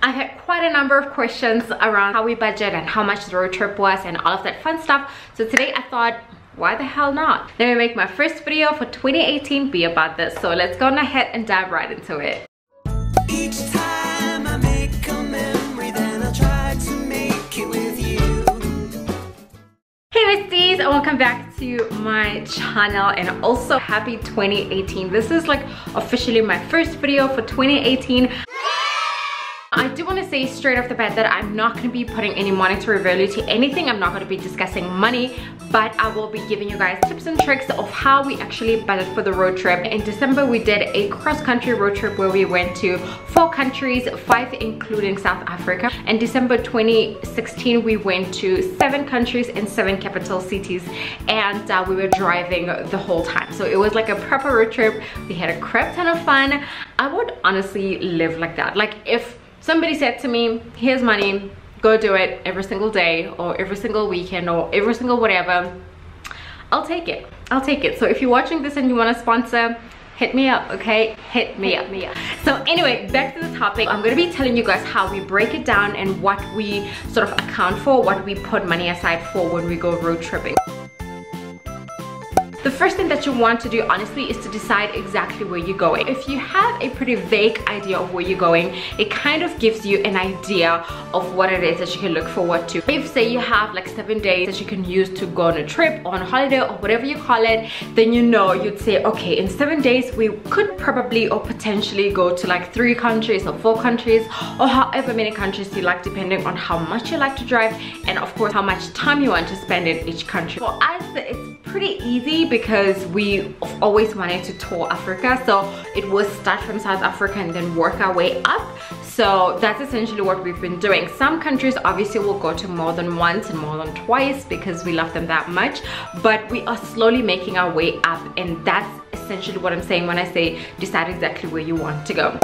I've had quite a number of questions around how we budget and how much the road trip was and all of that fun stuff. So today I thought, why the hell not? Let me make my first video for 2018 be about this. So let's go on ahead and dive right into it. Each time I make a memory, then I'll try to make it with you. Hey besties, and welcome back to my channel, and also happy 2018. This is like officially my first video for 2018. I do want to say straight off the bat that I'm not going to be putting any monetary value to anything. I'm not going to be discussing money, but I will be giving you guys tips and tricks of how we actually budget for the road trip. In December, we did a cross-country road trip where we went to 4 countries, 5 including South Africa. In December 2016, we went to 7 countries and 7 capital cities, and we were driving the whole time. So it was like a proper road trip. We had a crap ton of fun. I would honestly live like that. Like if somebody said to me, here's money, go do it every single day or every single weekend or every single whatever, I'll take it. I'll take it. So if you're watching this and you want to sponsor, hit me up, okay? Hit me up. So anyway, back to the topic. I'm going to be telling you guys how we break it down and what we sort of account for, what we put money aside for when we go road tripping. The first thing that you want to do, honestly, is to decide exactly where you're going. If you have a pretty vague idea of where you're going, it kind of gives you an idea of what it is that you can look forward to. If, say, you have like 7 days that you can use to go on a trip, on a holiday, or whatever you call it, then you know, you'd say, okay, in 7 days, we could probably or potentially go to like 3 countries or 4 countries, or however many countries you like, depending on how much you like to drive, and of course, how much time you want to spend in each country. For us, it's pretty easy because we always wanted to tour Africa, so it was start from South Africa and then work our way up. So that's essentially what we've been doing. Some countries obviously will go to more than once and more than twice because we love them that much, but we are slowly making our way up, and that's essentially what I'm saying when I say decide exactly where you want to go.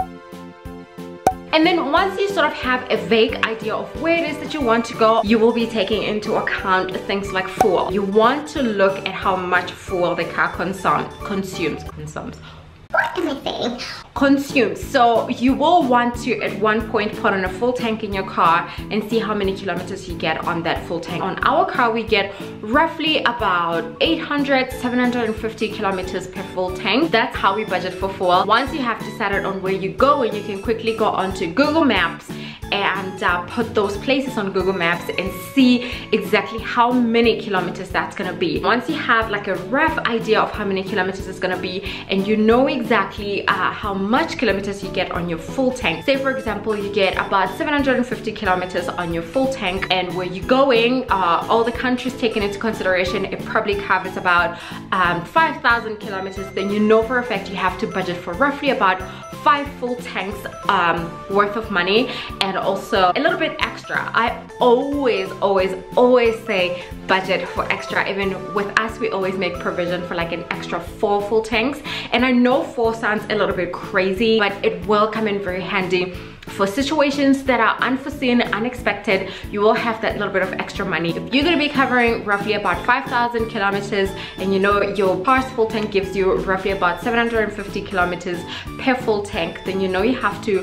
And then once you sort of have a vague idea of where it is that you want to go, you will be taking into account things like fuel. You want to look at how much fuel the car consumes. What am I saying? Consumes. So you will want to at one point put on a full tank in your car and see how many kilometers you get on that full tank. On our car, we get roughly about 750 kilometers per full tank. That's how we budget for fuel. Once you have decided on where you go, and you can quickly go onto Google Maps and put those places on Google Maps and see exactly how many kilometers that's gonna be. Once you have like a rough idea of how many kilometers it's gonna be, and you know exactly how much kilometers you get on your full tank. Say for example, you get about 750 kilometers on your full tank, and where you're going, all the countries taken into consideration, it probably covers about 5,000 kilometers. Then you know for a fact you have to budget for roughly about 5 full tanks worth of money, and also a little bit extra. I always say budget for extra. Even with us, we always make provision for like an extra 4 full tanks. And I know 4 sounds a little bit crazy, but it will come in very handy for situations that are unforeseen, unexpected. You will have that little bit of extra money. If you're going to be covering roughly about 5,000 kilometers, and you know your car's full tank gives you roughly about 750 kilometers per full tank, then you know you have to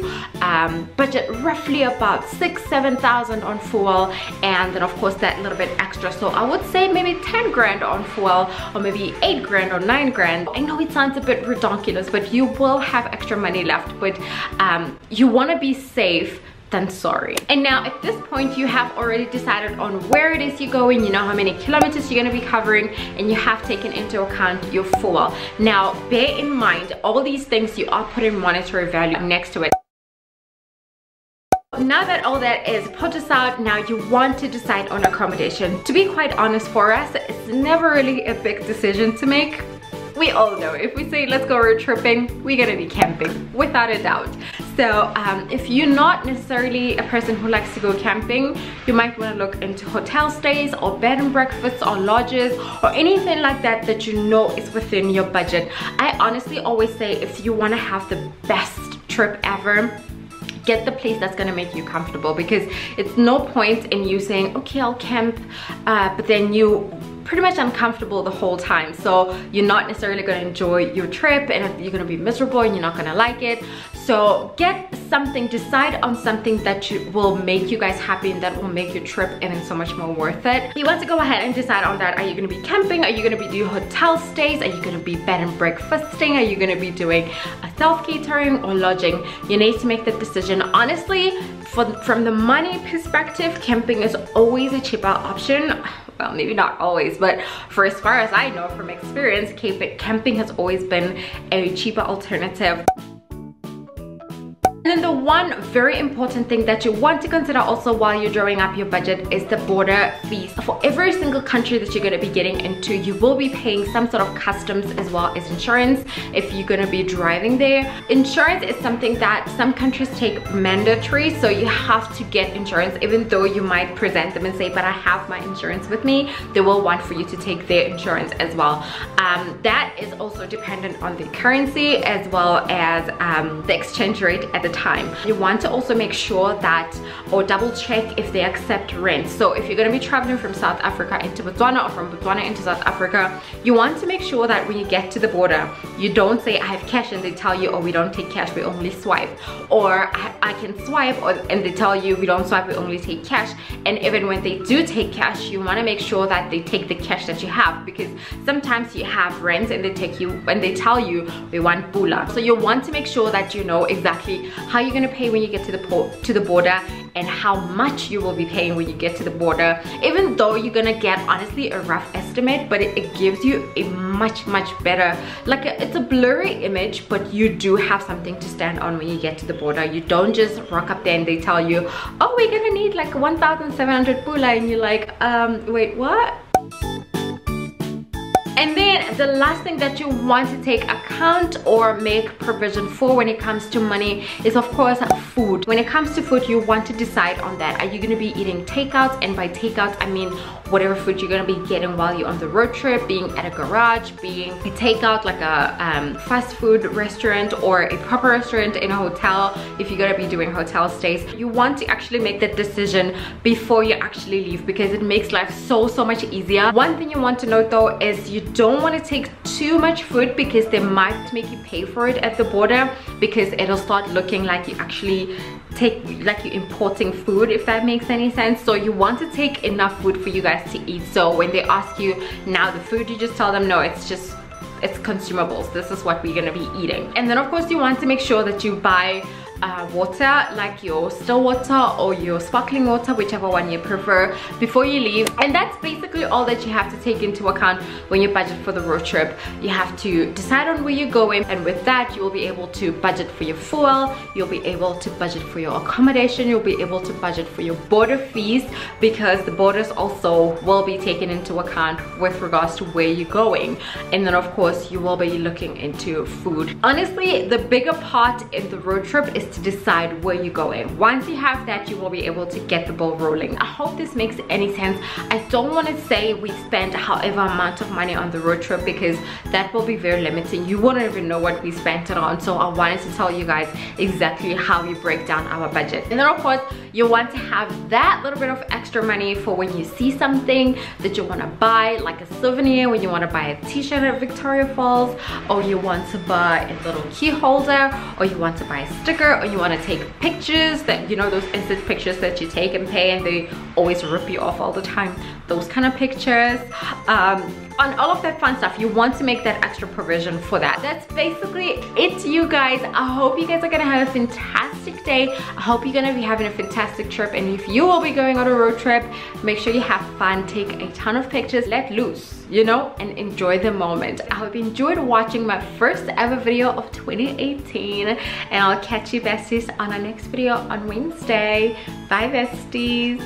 budget roughly about 6,000–7,000 on fuel, and then of course that little bit extra. So I would say maybe 10 grand on fuel, or maybe 8 grand or 9 grand. I know it sounds a bit ridiculous, but you will have extra money left. But you want to be safe than sorry. And now at this point, you have already decided on where it is you're going, you know how many kilometers you're going to be covering, and you have taken into account your fuel. Now bear in mind, all these things, you are putting monetary value next to it. Now that all that is put aside, now you want to decide on accommodation. To be quite honest, for us, it's never really a big decision to make. We all know if we say let's go road tripping, we're gonna be camping without a doubt. So if you're not necessarily a person who likes to go camping, you might want to look into hotel stays or bed and breakfasts or lodges or anything like that that you know is within your budget. I honestly always say, if you want to have the best trip ever, get the place that's gonna make you comfortable, because it's no point in you saying, okay, I'll camp, but then you pretty much uncomfortable the whole time. So you're not necessarily gonna enjoy your trip, and you're gonna be miserable and you're not gonna like it. So get something, decide on something that will make you guys happy and that will make your trip even so much more worth it. You want to go ahead and decide on that. Are you going to be camping? Are you going to be doing hotel stays? Are you going to be bed and breakfasting? Are you going to be doing a self-catering or lodging? You need to make that decision. Honestly, from the money perspective, camping is always a cheaper option. Well, maybe not always, but for as far as I know from experience, camping has always been a cheaper alternative. And then the one very important thing that you want to consider also while you're drawing up your budget is the border fees. For every single country that you're going to be getting into, you will be paying some sort of customs as well as insurance if you're going to be driving there. Insurance is something that some countries take mandatory, so you have to get insurance even though you might present them and say, but I have my insurance with me. They will want for you to take their insurance as well. That is also dependent on the currency as well as the exchange rate at the time. You want to also make sure that, or double check if they accept rent. So if you're going to be traveling from South Africa into Botswana or from Botswana into South Africa, you want to make sure that when you get to the border, you don't say I have cash and they tell you, oh, we don't take cash, we only swipe, or I can swipe, and they tell you we don't swipe, we only take cash. And even when they do take cash, you want to make sure that they take the cash that you have, because sometimes you have rent and they tell you we want pula. So you want to make sure that you know exactly how you're going to pay when you get to the border and how much you will be paying when you get to the border, even though you're gonna get honestly a rough estimate, but it gives you a much better, it's a blurry image, but you do have something to stand on when you get to the border. You don't just rock up there and they tell you, oh, we're gonna need like 1,700 pula, and you're like, wait, what? And then the last thing that you want to take account or make provision for when it comes to money is, of course, food. When it comes to food, you want to decide on that. Are you going to be eating takeouts? And by takeouts, I mean whatever food you're going to be getting while you're on the road trip, being at a garage, being a takeout like a fast food restaurant or a proper restaurant in a hotel. If you're going to be doing hotel stays, you want to actually make that decision before you actually leave, because it makes life so much easier. One thing you want to note though is you don't want to take too much food, because they might make you pay for it at the border, because it'll start looking like you actually you're importing food, if that makes any sense. So you want to take enough food for you guys to eat. So when they ask you now the food, you just tell them no, it's consumables, this is what we're going to be eating. And then of course you want to make sure that you buy water, like your still water or your sparkling water, whichever one you prefer, before you leave. And that's basically all that you have to take into account when you budget for the road trip. You have to decide on where you're going, and with that you will be able to budget for your fuel, you'll be able to budget for your accommodation, you'll be able to budget for your border fees, because the borders also will be taken into account with regards to where you're going. And then of course you will be looking into food. Honestly, the bigger part in the road trip is to decide where you're going. Once you have that, you will be able to get the ball rolling. I hope this makes any sense. I don't want to say we spend however amount of money on the road trip, because that will be very limiting. You wouldn't even know what we spent it on. So I wanted to tell you guys exactly how we break down our budget. And then of course you want to have that little bit of extra money for when you see something that you want to buy, like a souvenir, when you want to buy a t-shirt at Victoria Falls, or you want to buy a little key holder, or you want to buy a sticker, or you want to take pictures, that you know, those instant pictures that you take and pay and they always rip you off all the time, those kind of pictures, on all of that fun stuff. You want to make that extra provision for that. That's basically it, you guys. I hope you guys are gonna have a fantastic day. I hope you're gonna be having a fantastic trip, and if you will be going on a road trip, make sure you have fun, take a ton of pictures, let loose, you know, and enjoy the moment. I hope you enjoyed watching my first ever video of 2018, and I'll catch you besties on our next video on Wednesday. Bye besties.